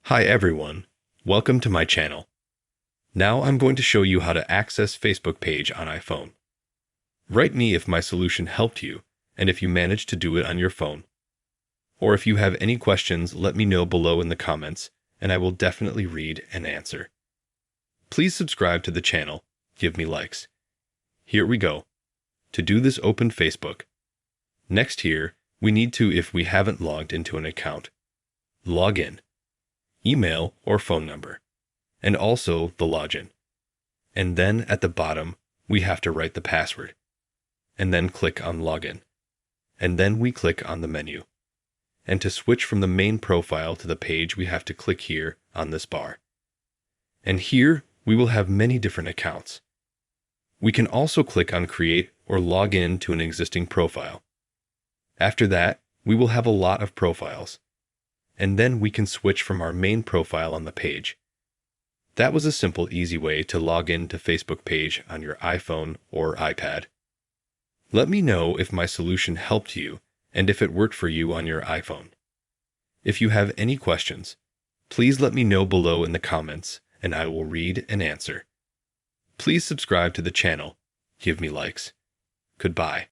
Hi everyone, welcome to my channel. Now I'm going to show you how to access Facebook page on iPhone. Write me if my solution helped you and if you managed to do it on your phone. Or if you have any questions, let me know below in the comments and I will definitely read and answer. Please subscribe to the channel, give me likes. Here we go. To do this, open Facebook. Next here, we need to, if we haven't logged into an account, log in. Email or phone number, and also the login. And then at the bottom, we have to write the password, and then click on Login. And then we click on the menu. And to switch from the main profile to the page, we have to click here on this bar. And here, we will have many different accounts. We can also click on Create or log in to an existing profile. After that, we will have a lot of profiles. And then we can switch from our main profile on the page. That was a simple, easy way to log in to Facebook page on your iPhone or iPad. Let me know if my solution helped you and if it worked for you on your iPhone. If you have any questions, please let me know below in the comments and I will read and answer. Please subscribe to the channel, give me likes. Goodbye.